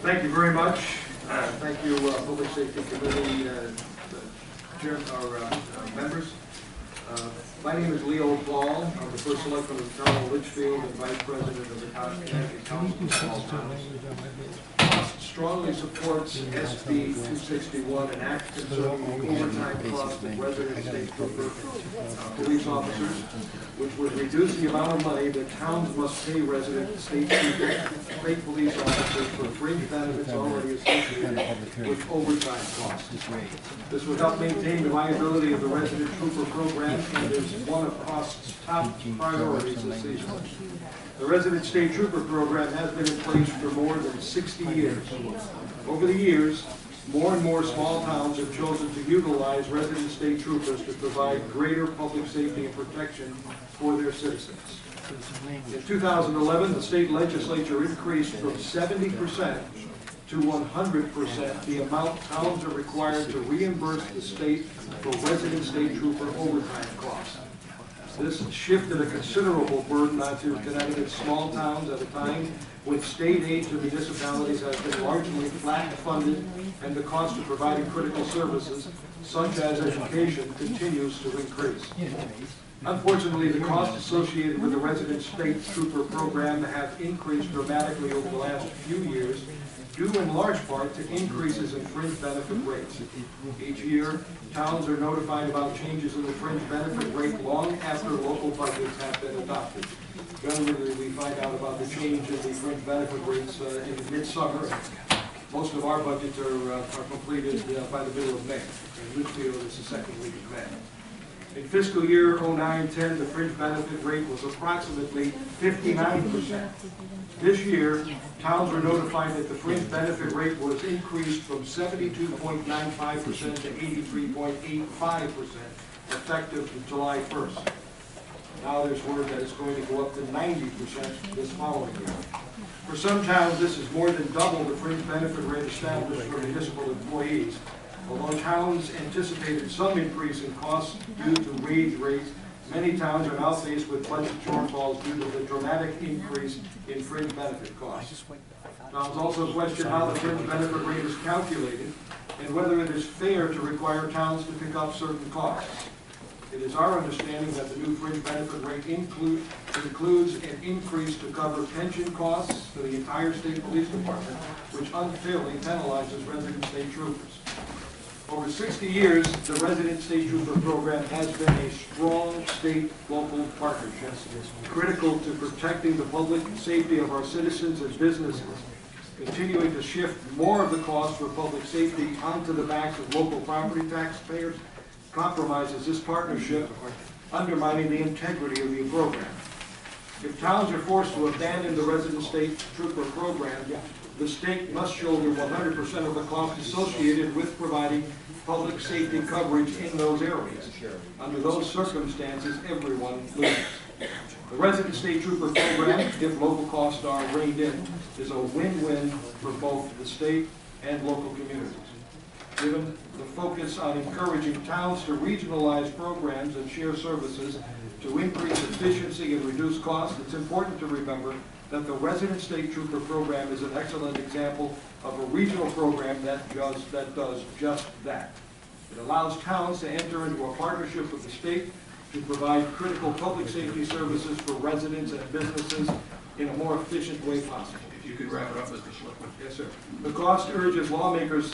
Thank you very much. Thank you, Public Safety Committee, members. My name is Leo Paul. I'm the first selectman of the town of Litchfield and vice president of the Connecticut Council of Small Towns. Strongly supports SB 261, an act concerning the overtime cost of resident state trooper police officers, which would reduce the amount of money that towns must pay resident state police officers for fringe benefits already associated with overtime costs. This would help maintain the viability of the resident trooper program and is one of COST's top priorities this season. The resident state trooper program has been in place for more than 60 years. Over the years, more and more small towns have chosen to utilize resident state troopers to provide greater public safety and protection for their citizens. In 2011, the state legislature increased from 70% to 100% the amount towns are required to reimburse the state for resident state trooper overtime costs. This shifted a considerable burden onto Connecticut's small towns at a time when state aid to municipalities has been largely flat funded and the cost of providing critical services, such as education, continues to increase. Unfortunately, the costs associated with the resident state trooper program have increased dramatically over the last few years, due in large part to increases in fringe benefit rates. Each year, towns are notified about changes in the fringe benefit rate long after local budgets have been adopted. Generally, we find out about the change in the fringe benefit rates in midsummer. Most of our budgets are completed by the middle of May. In Litchfield, it's the second week of May. In fiscal year 09-10, the fringe benefit rate was approximately 59%. This year, towns were notified that the fringe benefit rate was increased from 72.95% to 83.85%, effective July 1st. Now there's word that it's going to go up to 90% this following year. For some towns, this is more than double the fringe benefit rate established for municipal employees. Although towns anticipated some increase in costs due to wage rates, many towns are now faced with budget shortfalls due to the dramatic increase in fringe benefit costs. Towns also question how the fringe benefit rate is calculated and whether it is fair to require towns to pick up certain costs. It is our understanding that the new fringe benefit rate includes an increase to cover pension costs for the entire state police department, which unfairly penalizes resident state troopers. Over 60 years, the resident state trooper program has been a strong state-local partnership, critical to protecting the public safety of our citizens and businesses. Continuing to shift more of the cost for public safety onto the backs of local property taxpayers compromises this partnership, undermining the integrity of the program. If towns are forced to abandon the resident state trooper program, the state must shoulder 100% of the cost associated with providing public safety coverage in those areas. Under those circumstances, everyone loses. The resident state trooper program, if local costs are reined in, is a win-win for both the state and local communities. Given the focus on encouraging towns to regionalize programs and share services to increase efficiency and reduce costs, it's important to remember that the resident state trooper program is an excellent example of a regional program that does just that. It allows towns to enter into a partnership with the state to provide critical public safety services for residents and businesses in a more efficient way possible. If you could wrap it up, Mr. Selectman. Yes, sir. The cost urges lawmakers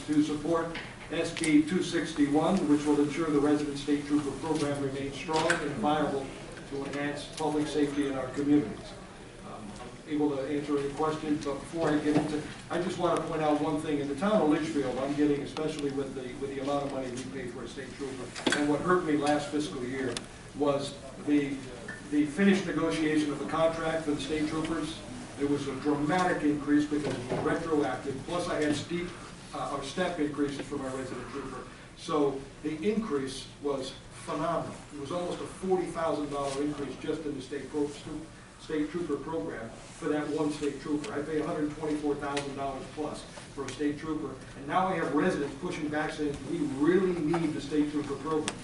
to support SB 261, which will ensure the resident state trooper program remains strong and viable to enhance public safety in our communities. I'm able to answer any questions, but before I get into, I just want to point out one thing. In the town of Litchfield, I'm getting, especially with the amount of money we pay for a state trooper, and what hurt me last fiscal year was the finished negotiation of the contract for the state troopers. There was a dramatic increase because it was retroactive, plus I had step increases for my resident trooper. So the increase was phenomenal. It was almost a $40,000 increase just in the state trooper program for that one state trooper. I pay $124,000 plus for a state trooper, and now I have residents pushing back saying we really need the state trooper program.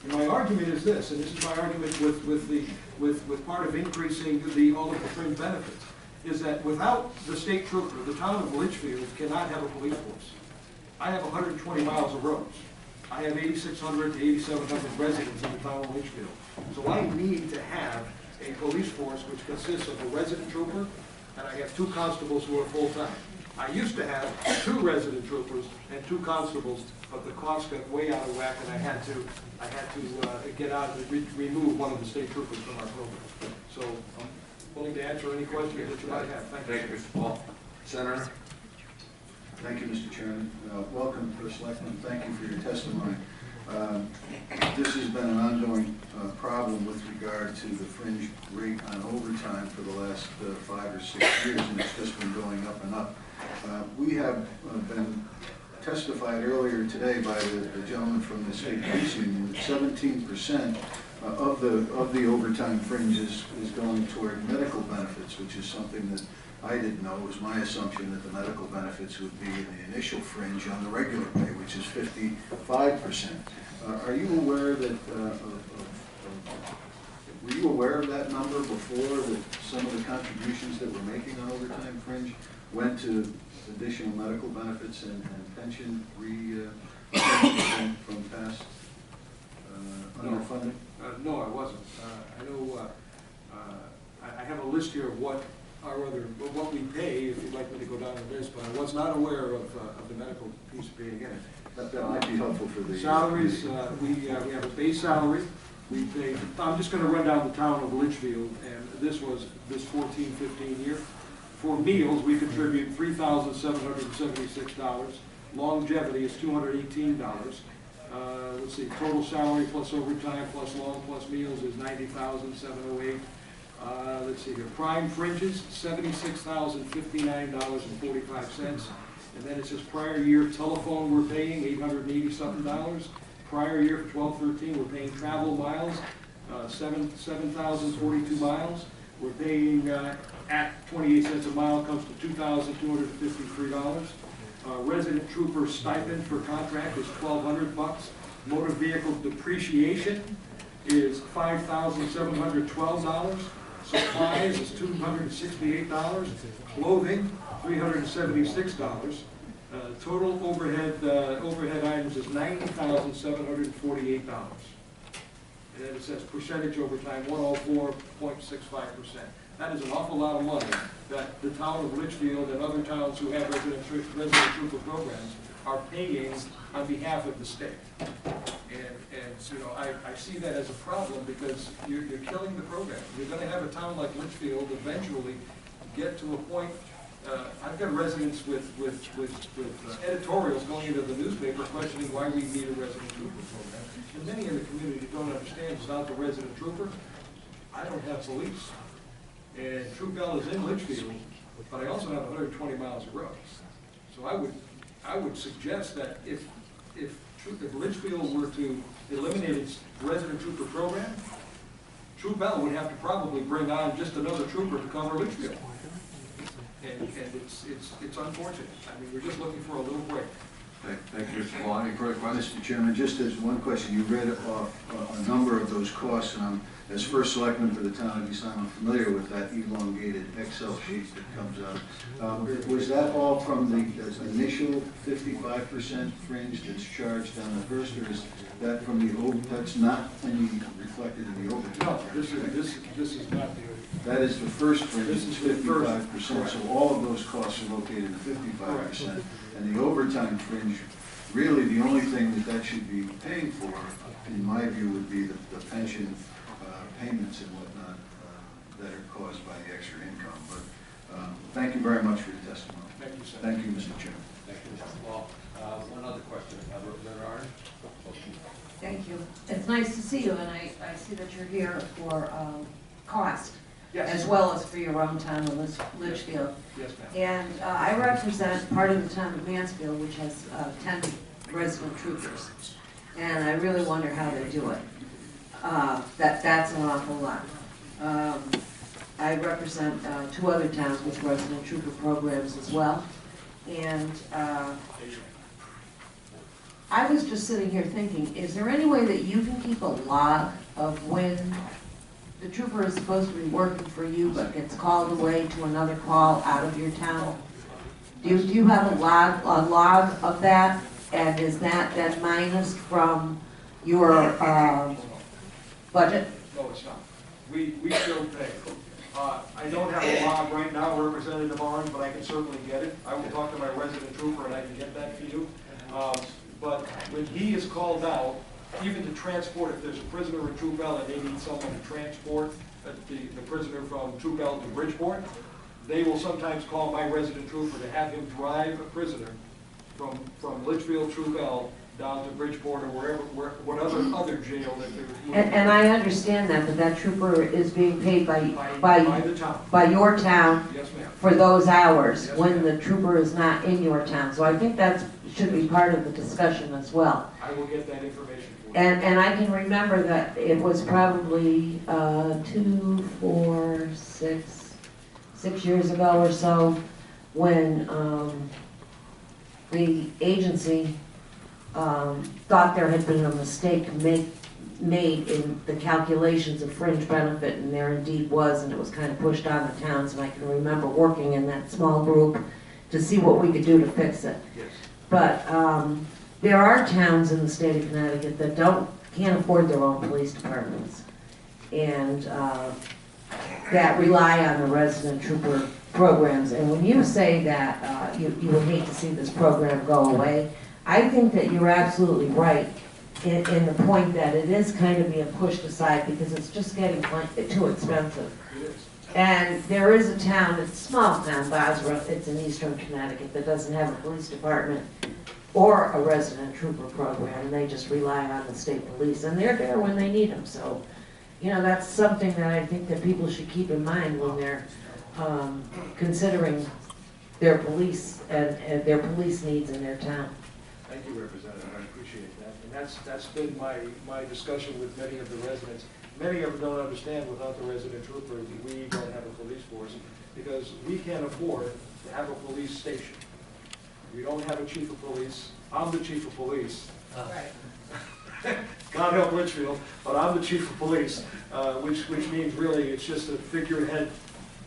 And my argument is this, and this is my argument with part of increasing all of the fringe benefits. is that without the state trooper, the town of Litchfield cannot have a police force. I have 120 miles of roads. I have 8,600 to 8,700 residents in the town of Litchfield. So I need to have a police force which consists of a resident trooper, and I have 2 constables who are full-time. I used to have 2 resident troopers and 2 constables, but the cost got way out of whack, and I had to get out and remove one of the state troopers from our program. So I'm willing to answer any questions that you might have. Thank you. Thank you, Mr. Paul. Senator? Thank you, Mr. Chairman. Welcome, First Selectman. Thank you for your testimony. This has been an ongoing problem with regard to the fringe rate on overtime for the last 5 or 6 years, and it's just been going up and up. We have been testified earlier today by the gentleman from the state police union that 17% of the overtime fringe is going toward medical benefits, which is something that I didn't know. It was my assumption that the medical benefits would be in the initial fringe on the regular pay, which is 55%. Are you aware that, were you aware of that number before, that some of the contributions that we're making on overtime fringe went to additional medical benefits and pension from past underfunding? No, I wasn't. I know, I have a list here of what we pay, if you'd like me to go down the list, but I was not aware of the medical piece being in it. That might be helpful for the salaries. We have a base salary. We pay. I'm just going to run down the town of Litchfield, and this 14-15 year. For meals, we contribute $3,776. Longevity is $218. Let's see, total salary plus overtime plus long plus meals is $90,708. Let's see here, prime fringes, $76,059.45. And then it says prior year telephone we're paying $880 something. Prior year for 12-13 we're paying travel miles, 7,042 miles. We're paying at 28 cents a mile comes to $2,253. Resident trooper stipend for contract is $1,200. Motor vehicle depreciation is $5,712. Supplies is $268. Clothing, $376. Total overhead items is $90,748. And then it says percentage overtime, 104.65%. That is an awful lot of money that the town of Litchfield and other towns who have resident trooper programs are paying on behalf of the state. And you know, I see that as a problem because you're killing the program. You're going to have a town like Litchfield eventually get to a point. I've got residents with editorials going into the newspaper questioning why we need a resident trooper program. And many in the community don't understand without the resident trooper, I don't have police. And Troop L is in Litchfield, but I also have 120 miles of roads. So I would suggest that if Litchfield were to eliminate its resident trooper program, Troop L would have to probably bring on just another trooper to cover Litchfield. And it's unfortunate. I mean, we're just looking for a little break. Thank you, Mr. Paul. Any further questions? Mr. Chairman, just as one question, you read off a number of those costs, and as First Selectman for the town of East Lyme, I'm familiar with that elongated Excel sheet that comes out. Was that all from the initial 55% fringe that's charged on the first, or is that from the that's not any reflected in the overtime? No, this is not the. That is the first fringe. This is 55%. So all of those costs are located in the 55%, and the overtime fringe. Really, the only thing that should be paying for, in my view, would be the pension payments and whatnot that are caused by the extra income. But thank you very much for your testimony. Thank you, sir. Thank you, Mr. Chairman. Thank you, Mr. Paul. One other question. Representative Arnn? Thank you. It's nice to see you, and I see that you're here for cost. Yes. As well as for your own town of Litchfield. Yes, ma'am. And I represent part of the town of Mansfield, which has 10 resident troopers. And I really wonder how they do it. That's an awful lot. I represent 2 other towns with resident trooper programs as well. And I was just sitting here thinking, is there any way that you can keep a log of when the trooper is supposed to be working for you, but gets called away to another call out of your town. Do you have a log of that? And is that then minused from your budget? No, it's not. We still pay. I don't have a log right now, Representative Orange, but I can certainly get it. I will talk to my resident trooper and I can get that for you. But when he is called out, even to transport, if there's a prisoner in Troop L and they need someone to transport the prisoner from Troop L to Bridgeport, they will sometimes call my resident trooper to have him drive a prisoner from Litchfield Troop L down to Bridgeport or whatever other jail that they're moving. And I understand that, but that trooper is being paid by the town. by your town Yes, ma'am. for those hours Yes, when ma'am. the trooper is not in your town. So I think that should be part of the discussion as well. I will get that information for you. And I can remember that it was probably 2, 4, 6 years ago or so when the agency thought there had been a mistake made in the calculations of fringe benefit, and there indeed was, and it was kind of pushed on the towns, and I can remember working in that small group to see what we could do to fix it. Yes. But there are towns in the state of Connecticut that can't afford their own police departments, and that rely on the resident trooper programs. And when you say that you would hate to see this program go away, I think that you're absolutely right in the point that it is kind of being pushed aside because it's just getting too expensive. It is. And there is a town, it's a small town, Bosworth, it's in eastern Connecticut, that doesn't have a police department or a resident trooper program, and they just rely on the state police, and they're there when they need them. So, you know, that's something that I think that people should keep in mind when they're considering their police and their police needs in their town. Thank you, Representative, I appreciate that. And that's been my discussion with many of the residents. Many of them don't understand without the resident trooper, we don't have a police force because we can't afford to have a police station. We don't have a chief of police. I'm the chief of police. Right. God help Litchfield, but I'm the chief of police, which means really it's just a figurehead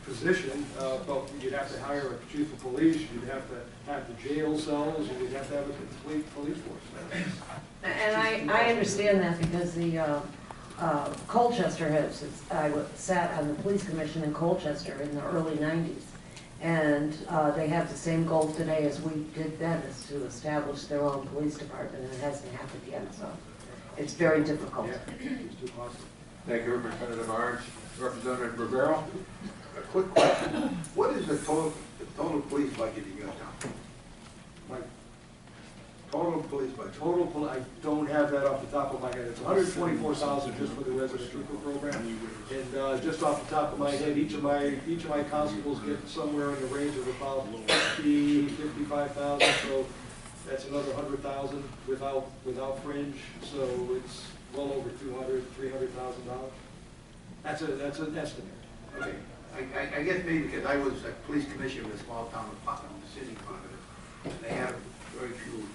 position, but you'd have to hire a chief of police, you'd have to have the jail cells, and you'd have to have a complete police force. And I understand that because the Colchester I sat on the police commission in Colchester in the early 90s. And they have the same goal today as we did then, is to establish their own police department, and it hasn't happened yet, so it's very difficult. Yeah, it's too costly. Thank you, Representative Orange. Representative Rivera. A quick question. What is the total police budget in your town? My Total police budget? I don't have that off the top of my head. It's $124,000 just for the resident trooper program. And just off the top of my head, each of my constables get somewhere in the range of about $55,000. So that's another $100,000 without fringe. So it's well over $300,000. That's an estimate. Okay. I guess maybe because I was a police commissioner in a small town of Putnam, the city part of it, and they have very few,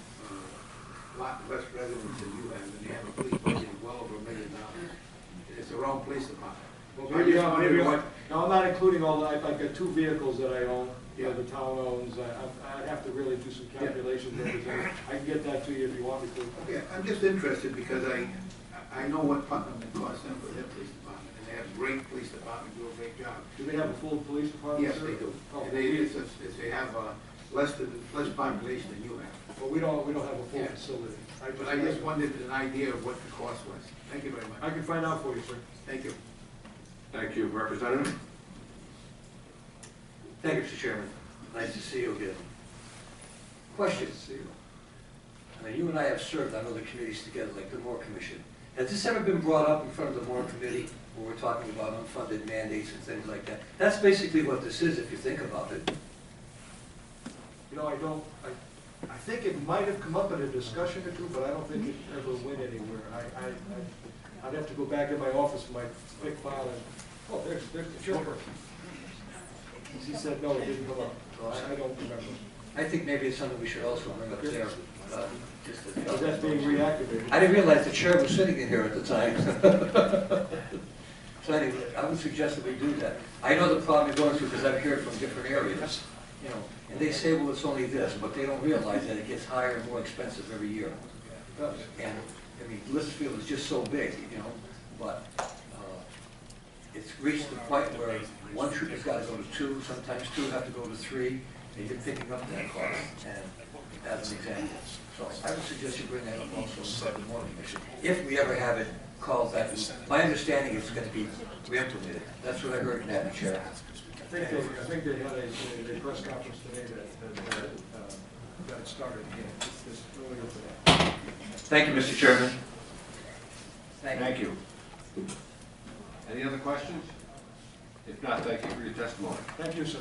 lot less residents than you have, and they have a police budget of well over $1 million. It's their own police department. Well, So I just wondered what. No, I'm not including all that. I've got 2 vehicles that I own, the town owns. I'd have to really do some calculations. I can get that to you if you want me to. Okay, I'm just interested because I know what Putnam costs them for their police department, and they have a great police department, do a great job. Do they have a full police department? Yes, sir? they do. Oh, And they have less population than you have. but we don't have a full Yeah. facility. But I just wanted an idea of what the cost was. Thank you very much. I can find out for you, sir. Thank you. Thank you, Representative. Thank you, Mr. Chairman. Nice to see you again. Question. I mean, you and I have served on other committees together, like the Moore Commission. Has this ever been brought up in front of the Moore Committee, where we're talking about unfunded mandates and things like that? That's basically what this is, if you think about it. You know, I think it might have come up in a discussion or two, but I don't think it ever went anywhere. I'd have to go back in my office in my thick file and, oh, there's the chairperson. He said, no, it didn't come up, so I don't remember. I think maybe it's something we should also bring up there. Because that's being reactivated. I didn't realize the chair was sitting in here at the time. So anyway, I would suggest that we do that. I know the problem you're going through because I've heard from different areas, you know, and they say, well, it's only this, but they don't realize that it gets higher and more expensive every year. And, I mean, Litchfield is just so big, you know, but it's reached the point where one trooper's got to go to two, sometimes two have to go to three, and you're picking up that cost, and as an example. So I would suggest you bring that up also in front of the Morning Commission, if we ever have it called that. My understanding is it's going to be re-implemented. That's what I heard, Madam Chair. I think they had a press conference today that got it started again, this earlier today. Thank you, Mr. Chairman. Thank you. Any other questions? If not, thank you for your testimony. Thank you, sir.